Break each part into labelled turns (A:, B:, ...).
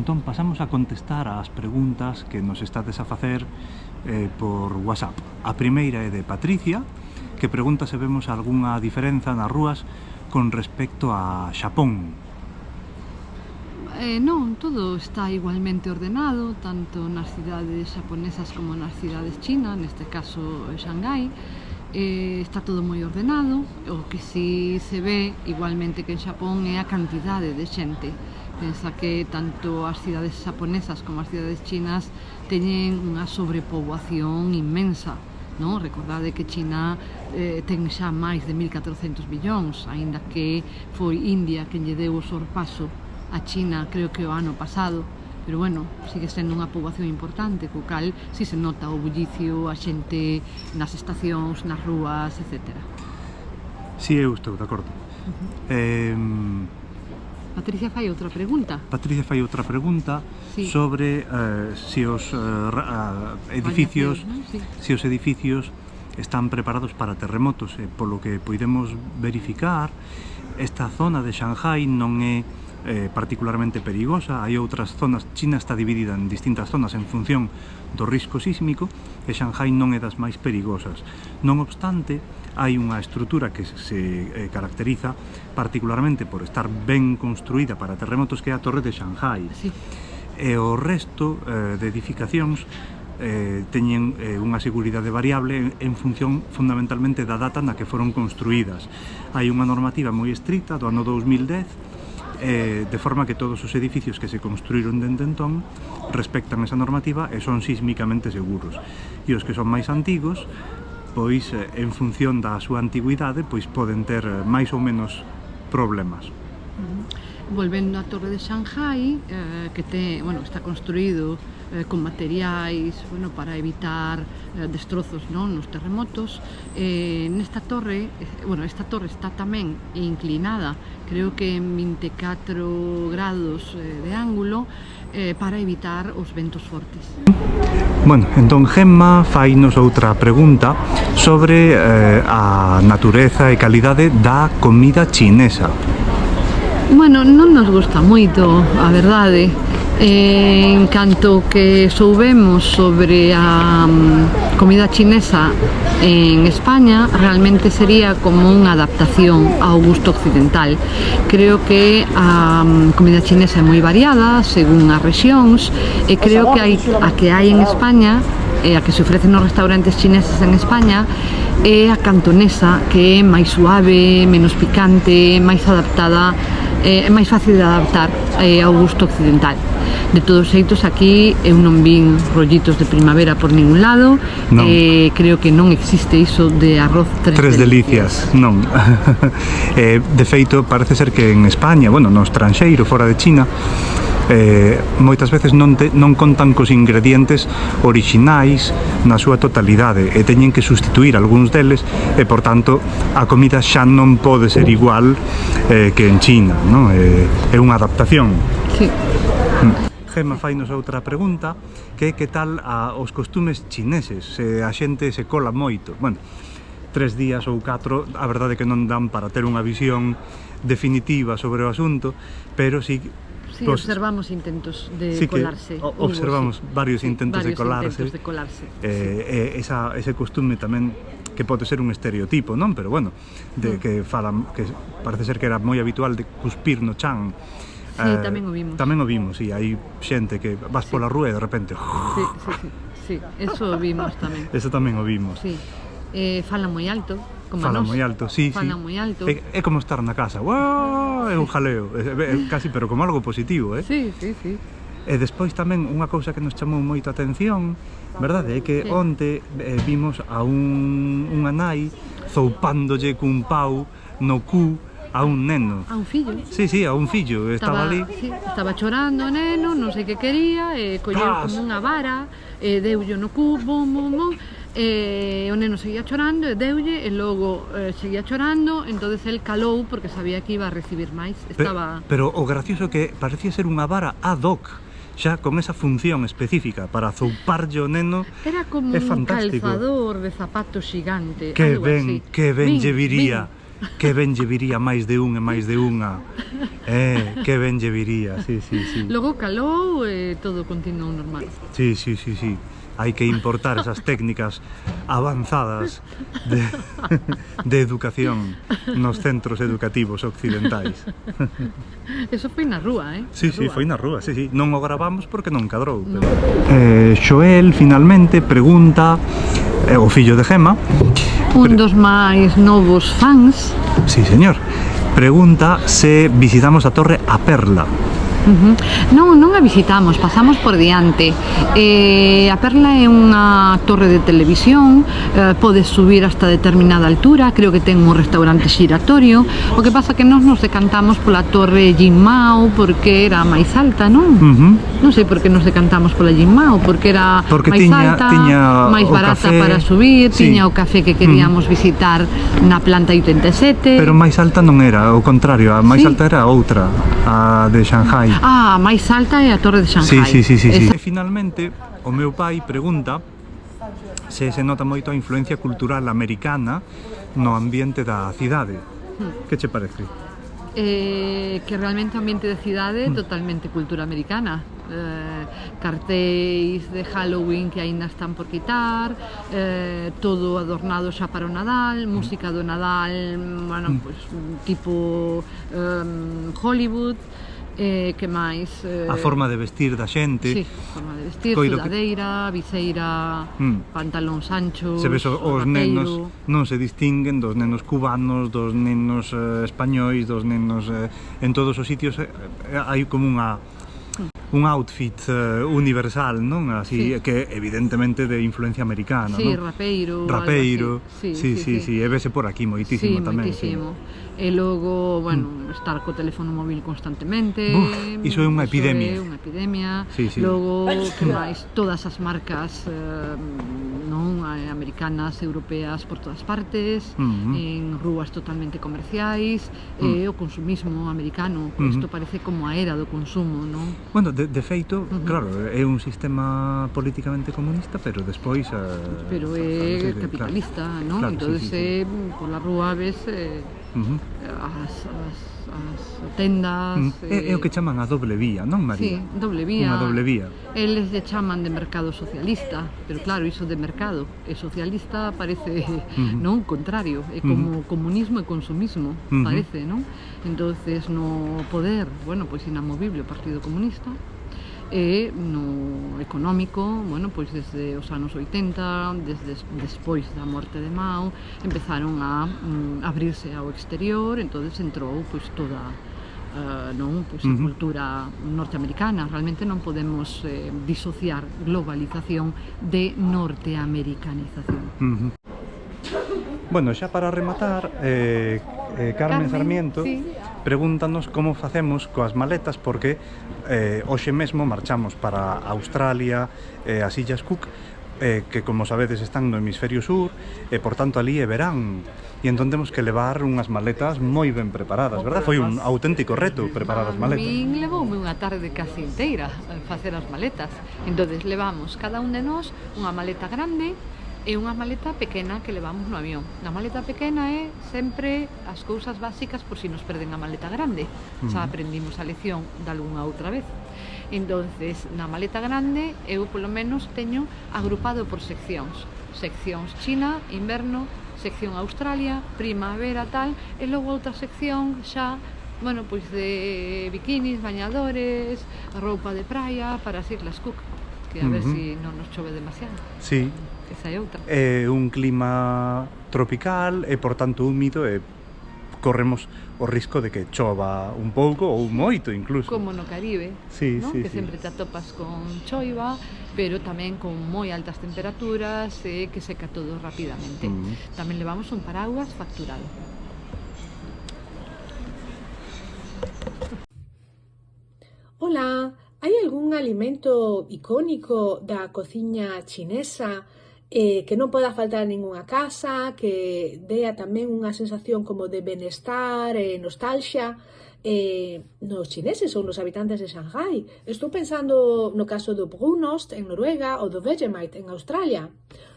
A: entón pasamos a contestar ás preguntas que nos estades a facer por WhatsApp. A primeira é de Patricia, que pregunta se vemos algunha diferenza nas rúas con respecto a Xapón.
B: Non, todo está igualmente ordenado, tanto nas cidades xaponesas como nas cidades chinas, neste caso Xangai. Está todo moi ordenado. O que si se ve, igualmente que en Xapón, é a cantidade de xente. Pensa que tanto as cidades xaponesas como as cidades chinas teñen unha sobrepoboación inmensa. Non? Recordade que China ten xa máis de 1.400 millóns, aínda que foi India quen lle deu o sorpaso a China, creo que o ano pasado, pero bueno, sigue sendo unha poboación importante, co cal si se nota o bullicio, a xente nas estacións, nas rúas, etc.
A: Si, eu estou de acordo.
B: Patricia fai outra pregunta.
A: Patricia fai outra pregunta sobre se os edificios, se os edificios están preparados para terremotos. Polo que poidemos verificar, esta zona de Shanghai non é particularmente perigosa. Hai outras zonas, China está dividida en distintas zonas en función do risco sísmico, e Shanghai non é das máis perigosas. Non obstante, hai unha estrutura que se caracteriza particularmente por estar ben construída para terremotos, que é a Torre de Shanghai. E o resto de edificacións teñen unha seguridade variable en función fundamentalmente da data na que foron construídas. Hai unha normativa moi estricta do ano 2010, de forma que todos os edificios que se construíron dende entón respectan esa normativa e son sísmicamente seguros. E os que son máis antigos, pois en función da súa antigüidade, pois poden ter máis ou menos problemas.
B: Volvendo á Torre de Shanghai, que está construído con materiais para evitar destrozos nos terremotos. Esta torre está tamén inclinada, creo que en 24 grados de ángulo, para evitar os ventos fortes.
A: Bueno, entón Gemma fainos outra pregunta sobre a natureza e calidade da comida chinesa.
B: Bueno, non nos gusta moito, a verdade. En canto que soubemos sobre a comida chinesa en España, realmente sería como unha adaptación ao gusto occidental. Creo que a comida chinesa é moi variada según as rexións, e creo que a que hai en España, a que se ofrece nos restaurantes chineses en España, é a cantonesa, que é máis suave, menos picante, máis adaptada, é máis fácil de adaptar ao gusto occidental. De todos xeitos, aquí eu non vin rollitos de primavera por ningún lado. Creo que non existe iso de arroz tres delicias.
A: Non. De feito, parece ser que en España, no estranxeiro, fora de China, moitas veces non contan cos ingredientes orixinais na súa totalidade, e teñen que sustituir algúns deles, e por tanto a comida xa non pode ser igual que en China, non? É unha adaptación.
B: Sí.
A: Gemma fainos outra pregunta, que é que tal os costumes chineses, se a xente se cola moito. 3 días ou 4, a verdade é que non dan para ter unha visión definitiva sobre o asunto, pero sí
B: observamos intentos de colarse.
A: Observamos varios intentos de colarse. Ese costume tamén, que pode ser un estereotipo, non? Pero que parece ser que era moi habitual de cuspir no chan.
B: Sí, tamén o vimos.
A: Tamén o vimos, hai xente que vas pola rúa e de repente...
B: Sí, eso o vimos tamén.
A: Eso tamén o vimos.
B: Sí. Falan moi alto, como a
A: Falan
B: nós.
A: moi alto, sí.
B: Falan moi alto.
A: É como estar na casa, é un jaleo, casi, pero como algo positivo,
B: Sí.
A: E despois tamén unha cousa que nos chamou moito a atención, verdade, é que onte vimos a unha nai zoupándolle cun pau no cu a un neno.
B: A un fillo.
A: Sí, a un fillo, estaba ali.
B: Sí, estaba chorando o neno, non sei que quería, colleu como unha vara, deulle no cu, o neno seguía chorando, e deulle, e logo seguía chorando, entonces el calou porque sabía que iba a recibir máis.
A: Pero o gracioso que parecía ser unha vara ad hoc, xa con esa función específica para zouparlle o neno.
B: Era como un calzador de zapato xigante.
A: Que ben lle viría. Que ben lle viría máis de un e máis de unha. Que ben lle viría, sí.
B: Logo calou e todo continuou normal.
A: Sí. Hai que importar esas técnicas avanzadas de educación nos centros educativos occidentais.
B: Eso foi na rúa,
A: Sí, foi na rúa, sí. Non o gravamos porque non cadrou. Xoel, finalmente, pregunta, o fillo de Gema,
B: un dos máis novos fans.
A: Sí, señor. Pregunta se visitamos a Torre a Perla.
B: Non a visitamos, pasamos por diante. A Perla é unha torre de televisión, podes subir hasta determinada altura, creo que ten un restaurante xiratorio. O que pasa que nos decantamos pola torre Jin Mao porque era máis alta, non? Non sei por que nos decantamos pola Jin Mao, porque era máis alta, máis barata para subir, tiña o café que queríamos visitar na planta 87.
A: Pero máis alta non era, ao contrario, a máis alta era outra, a de Shanghai.
B: A máis alta é a Torre de Shanghai.
A: Sí. E finalmente, o meu pai pregunta se nota moito a influencia cultural americana no ambiente da cidade. Que che parece?
B: Que realmente o ambiente de cidade é totalmente cultura americana. Cartéis de Halloween que aínda están por quitar, todo adornado xa para o Nadal, música do Nadal, bueno, pues, tipo Hollywood. Que máis?
A: A forma de vestir da xente.
B: Sí, forma de vestir, sudadeira, viseira, pantalóns anchos,
A: se ves os nenos non se distinguen dos nenos cubanos, dos nenos españois, dos nenos en todos os sitios hai como un outfit universal, non? Así, que evidentemente de influencia americana,
B: sí,
A: non?
B: Rapeiro,
A: sí, e vese por aquí moitísimo tamén.
B: Moitísimo. E logo, bueno, estar co teléfono móvil constantemente.
A: Iso é unha epidemia. Sí.
B: Logo, que máis? Todas as marcas non americanas, europeas, por todas partes, en rúas totalmente comerciais, o consumismo americano, isto parece como a era do consumo, non?
A: Bueno, de feito, claro, é un sistema políticamente comunista, pero despois...
B: Pero é capitalista, non? Entón, pola rúa ves as tendas...
A: É o que chaman a doble vía, non, María?
B: Sí, doble vía.
A: Unha doble vía.
B: Eles lle chaman de mercado socialista, pero claro, iso de mercado e socialista parece, non, contrario, é como comunismo e consumismo, parece, non? Entonces, no poder, bueno, pois inamovible o Partido Comunista, e no económico, bueno, pois desde os anos 80, despois da morte de Mao, empezaron a abrirse ao exterior, entonces entrou pois toda a cultura norteamericana. Realmente non podemos disociar globalización de norteamericanización.
A: Bueno, xa para rematar, Carmen Sarmiento pregúntanos como facemos coas maletas, porque hoxe mesmo marchamos para Australia, as Illas Cook, que como sabedes están no hemisferio sur, e por tanto ali é verán, e entón temos que levar unhas maletas moi ben preparadas, verdad? Foi un auténtico reto preparar as maletas.
B: A min levoume unha tarde casi inteira a facer as maletas, entonces levamos cada un de nós unha maleta grande e unha maleta pequena que levamos no avión. Na maleta pequena é sempre as cousas básicas por si nos perden a maleta grande. Xa aprendimos a lección de algunha outra vez. Entonces, na maleta grande, eu polo menos teño agrupado por seccións. Seccións China, inverno, sección Australia, primavera, tal, e logo outra sección xa, bueno, pois de bikinis, bañadores, roupa de praia para as Islas Cook, que a ver si non nos chove demasiado.
A: Sí.
B: Esa é outra.
A: É un clima tropical e, por tanto, húmido, e corremos o risco de que chova un pouco ou moito incluso.
B: Como no Caribe, ¿no? Que sempre te atopas con choiva, pero tamén con moi altas temperaturas e que seca todo rapidamente. Tamén levamos un paraguas facturado.
C: Hola, hai algún alimento icónico da cociña chinesa que non poda faltar en ningunha casa, que dea tamén unha sensación como de benestar e nostalgia nos chineses ou nos habitantes de Shanghai? Estou pensando no caso do Brunost en Noruega ou do Vegemite en Australia.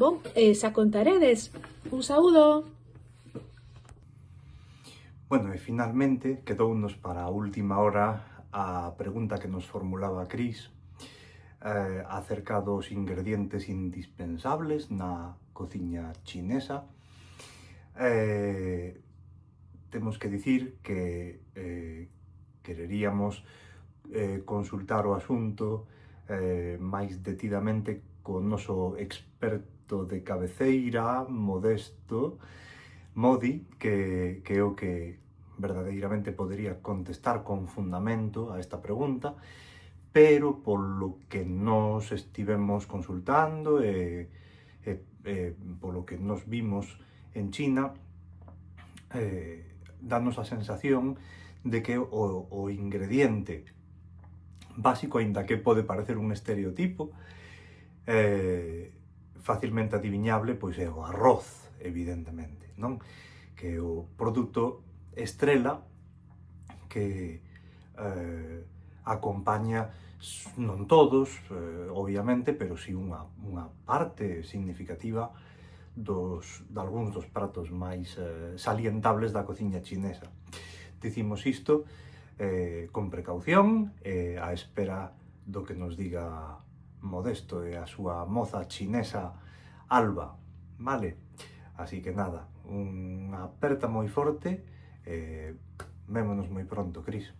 C: Bon, xa contaredes. Un saúdo!
A: Bueno, e finalmente quedounos para a última hora a pregunta que nos formulaba Cris acerca dos ingredientes indispensables na cociña chinesa. Temos que dicir que quereríamos consultar o asunto máis detidamente co noso experto de cabeceira, Modesto Modi, que é o que verdadeiramente podería contestar con fundamento a esta pregunta, pero polo que nos estivemos consultando e polo que nos vimos en China, danos a sensación de que o ingrediente básico, aínda que pode parecer un estereotipo, facilmente adiviñable, pois é o arroz, evidentemente, non? Que é o produto estrela que acompaña, non todos, obviamente, pero si unha parte significativa de algúns dos pratos máis salientables da cociña chinesa. Dicimos isto con precaución, á espera do que nos diga Modesto e a súa moza chinesa Alba, vale? Así que nada, unha aperta moi forte, vémonos moi pronto, Cris.